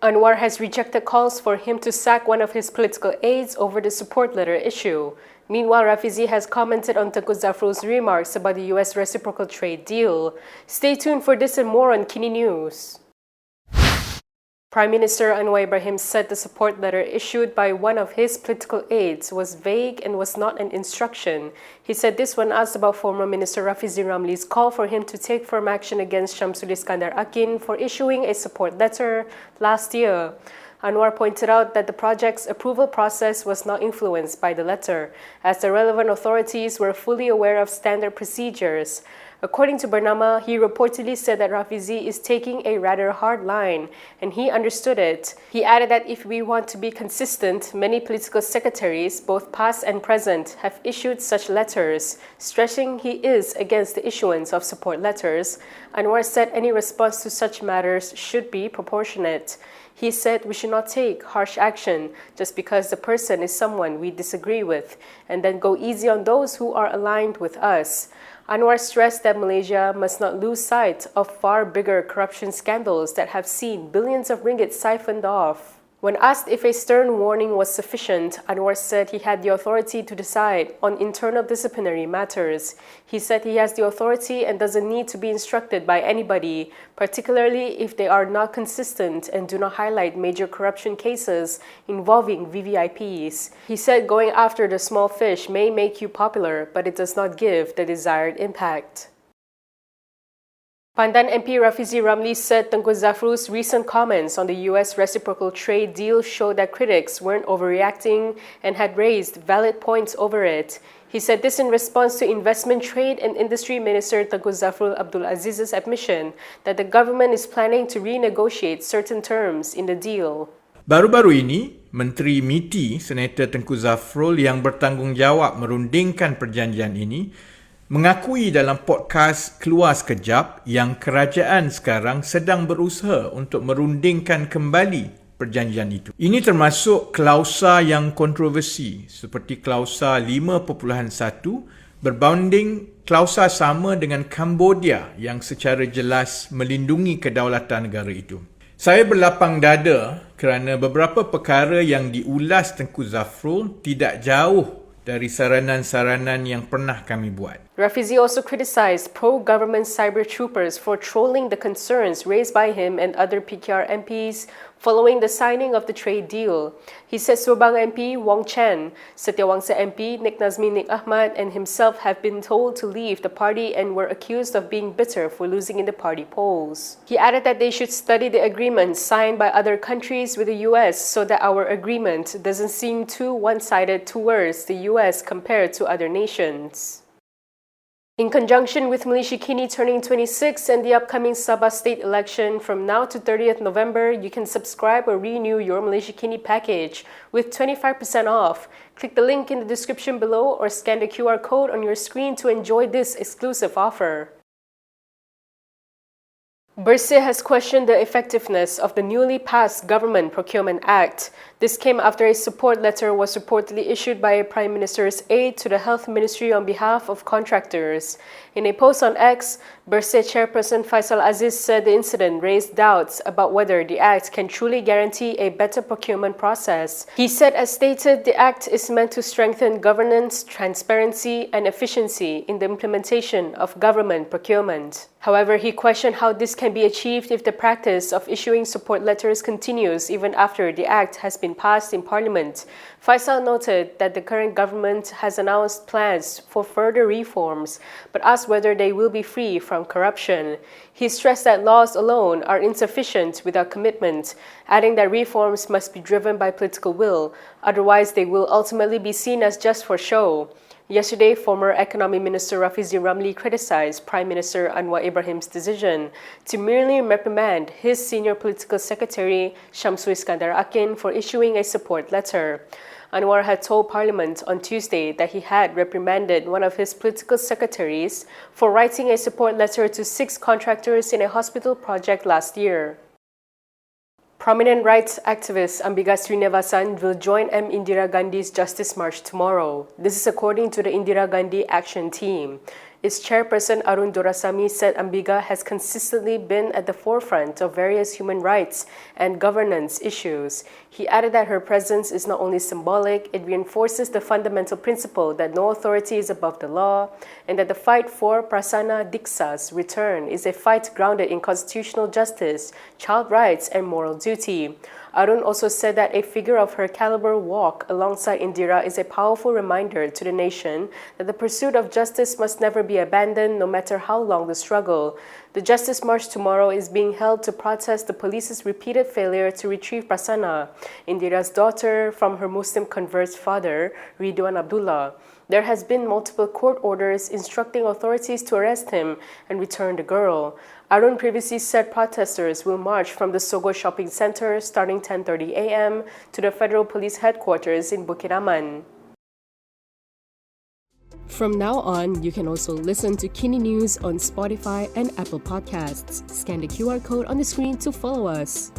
Anwar has rejected calls for him to sack one of his political aides over the support letter issue. Meanwhile, Rafizi has commented on Tengku Zafrul's remarks about the U.S. reciprocal trade deal. Stay tuned for this and more on Kini News. Prime Minister Anwar Ibrahim said the support letter issued by one of his political aides was vague and was not an instruction. He said this when asked about former Minister Rafizi Ramli's call for him to take firm action against Syamsul Iskandar Akin for issuing a support letter last year. Anwar pointed out that the project's approval process was not influenced by the letter, as the relevant authorities were fully aware of standard procedures. According to Bernama, he reportedly said that Rafizi is taking a rather hard line, and he understood it. He added that if we want to be consistent, many political secretaries, both past and present, have issued such letters, stressing he is against the issuance of support letters. Anwar said any response to such matters should be proportionate. He said we should not take harsh action just because the person is someone we disagree with, and then go easy on those who are aligned with us. Anwar stressed that Malaysia must not lose sight of far bigger corruption scandals that have seen billions of ringgit siphoned off. When asked if a stern warning was sufficient, Anwar said he had the authority to decide on internal disciplinary matters. He said he has the authority and doesn't need to be instructed by anybody, particularly if they are not consistent and do not highlight major corruption cases involving VVIPs. He said going after the small fish may make you popular, but it does not give the desired impact. Pandan MP Rafizi Ramli said Tengku Zafrul's recent comments on the U.S. reciprocal trade deal showed that critics weren't overreacting and had raised valid points over it. He said this in response to Investment, Trade and Industry Minister Tengku Zafrul Abdul Aziz's admission that the government is planning to renegotiate certain terms in the deal. Baru-baru ini, Menteri MITI Senator Tengku Zafrul yang bertanggungjawab merundingkan perjanjian ini mengakui dalam podcast Keluar Sekejap yang kerajaan sekarang sedang berusaha untuk merundingkan kembali perjanjian itu. Ini termasuk klausa yang kontroversi seperti klausa 5.1 berbanding klausa sama dengan Cambodia yang secara jelas melindungi kedaulatan negara itu. Saya berlapang dada kerana beberapa perkara yang diulas Tengku Zafrul tidak jauh dari saranan-saranan yang pernah kami buat. Rafizi also criticized pro-government cyber troopers for trolling the concerns raised by him and other PKR MPs following the signing of the trade deal. He said Subang MP Wong Chen, Setiawangsa MP Nik Nazmi Nik Ahmad and himself have been told to leave the party and were accused of being bitter for losing in the party polls. He added that they should study the agreements signed by other countries with the US so that our agreement doesn't seem too one-sided towards the US compared to other nations. In conjunction with Malaysia Kini turning 26 and the upcoming Sabah state election, from now to 30th November, you can subscribe or renew your Malaysia Kini package with 25% off. Click the link in the description below or scan the QR code on your screen to enjoy this exclusive offer. Bersih has questioned the effectiveness of the newly passed Government Procurement Act. This came after a support letter was reportedly issued by a Prime Minister's aide to the Health Ministry on behalf of contractors. In a post on X, Bersih chairperson Faisal Aziz said the incident raised doubts about whether the Act can truly guarantee a better procurement process. He said, as stated, the Act is meant to strengthen governance, transparency, and efficiency in the implementation of government procurement. However, he questioned how this can be achieved if the practice of issuing support letters continues even after the Act has been passed in Parliament. Faisal noted that the current government has announced plans for further reforms, but asked whether they will be free from corruption. He stressed that laws alone are insufficient without commitment, adding that reforms must be driven by political will, otherwise they will ultimately be seen as just for show. Yesterday, former Economy Minister Rafizi Ramli criticized Prime Minister Anwar Ibrahim's decision to merely reprimand his senior political secretary, Syamsul Iskandar Akin, for issuing a support letter. Anwar had told Parliament on Tuesday that he had reprimanded one of his political secretaries for writing a support letter to 6 contractors in a hospital project last year. Prominent rights activist Ambika Srinivasan will join M. Indira Gandhi's Justice March tomorrow. This is according to the Indira Gandhi Action Team. Its chairperson Arun Dorasamy said Ambiga has consistently been at the forefront of various human rights and governance issues. He added that her presence is not only symbolic, it reinforces the fundamental principle that no authority is above the law, and that the fight for Prasana Diksa's return is a fight grounded in constitutional justice, child rights, and moral duty. Arun also said that a figure of her caliber walk alongside Indira is a powerful reminder to the nation that the pursuit of justice must never be abandoned, no matter how long the struggle. The Justice March tomorrow is being held to protest the police's repeated failure to retrieve Prasanna, Indira's daughter, from her Muslim convert's father, Ridwan Abdullah. There has been multiple court orders instructing authorities to arrest him and return the girl. Arun previously said protesters will march from the Sogo Shopping Center starting 10:30 a.m. to the Federal Police Headquarters in Bukiraman. From now on, you can also listen to Kini News on Spotify and Apple Podcasts. Scan the QR code on the screen to follow us.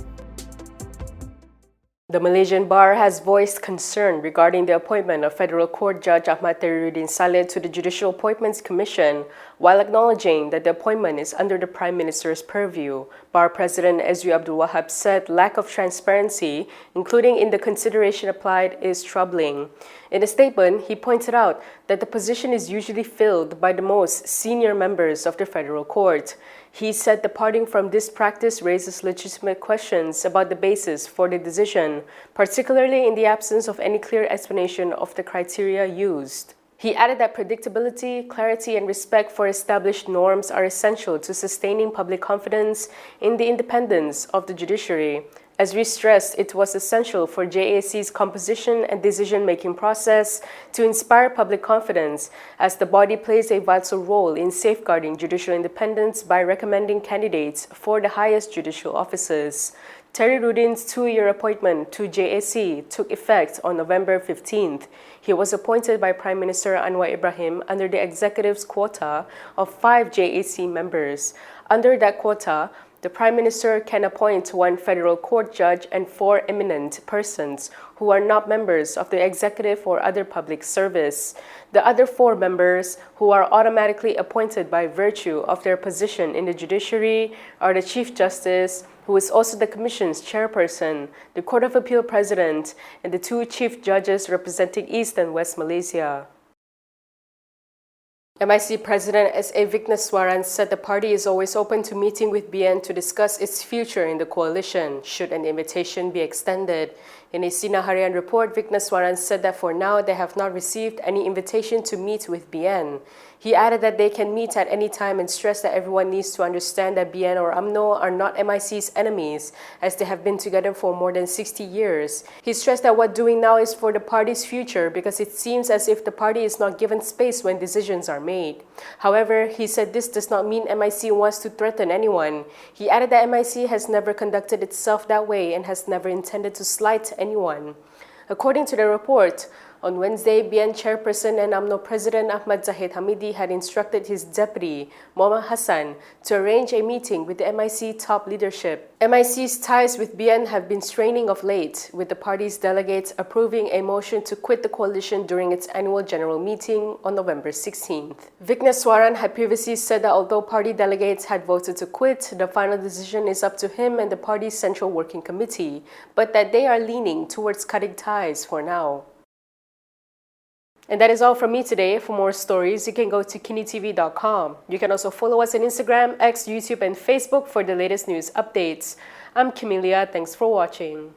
The Malaysian Bar has voiced concern regarding the appointment of Federal Court Judge Ahmad Teriuddin Saleh to the Judicial Appointments Commission, while acknowledging that the appointment is under the Prime Minister's purview. Bar President Ezri Abdul Wahab said lack of transparency, including in the consideration applied, is troubling. In a statement, he pointed out that the position is usually filled by the most senior members of the Federal Court. He said departing from this practice raises legitimate questions about the basis for the decision, particularly in the absence of any clear explanation of the criteria used. He added that predictability, clarity, and respect for established norms are essential to sustaining public confidence in the independence of the judiciary. As we stressed, it was essential for JAC's composition and decision-making process to inspire public confidence, as the body plays a vital role in safeguarding judicial independence by recommending candidates for the highest judicial offices. Teriuddin's 2-year appointment to JAC took effect on November 15th. He was appointed by Prime Minister Anwar Ibrahim under the executive's quota of 5 JAC members. Under that quota, the Prime Minister can appoint 1 federal court judge and 4 eminent persons who are not members of the executive or other public service. The other 4 members, who are automatically appointed by virtue of their position in the judiciary, are the Chief Justice, who is also the Commission's chairperson, the Court of Appeal President, and the 2 Chief Judges representing East and West Malaysia. MIC President S.A. Vigneswaran said the party is always open to meeting with BN to discuss its future in the coalition, should an invitation be extended. In a Sina Harian report, Vigneswaran said that for now they have not received any invitation to meet with BN. He added that they can meet at any time and stressed that everyone needs to understand that BN or UMNO are not MIC's enemies, as they have been together for more than 60 years. He stressed that what doing now is for the party's future because it seems as if the party is not given space when decisions are made. However, he said this does not mean MIC wants to threaten anyone. He added that MIC has never conducted itself that way and has never intended to slight anyone. According to the report, on Wednesday, BN chairperson and UMNO President Ahmad Zahid Hamidi had instructed his deputy, Muhammad Hassan, to arrange a meeting with the MIC top leadership. MIC's ties with BN have been straining of late, with the party's delegates approving a motion to quit the coalition during its annual general meeting on November 16th. Vigneswaran had previously said that although party delegates had voted to quit, the final decision is up to him and the party's Central Working Committee, but that they are leaning towards cutting ties for now. And that is all from me today. For more stories, you can go to Kinitv.com. You can also follow us on Instagram, X, YouTube, and Facebook for the latest news updates. I'm Camelia. Thanks for watching.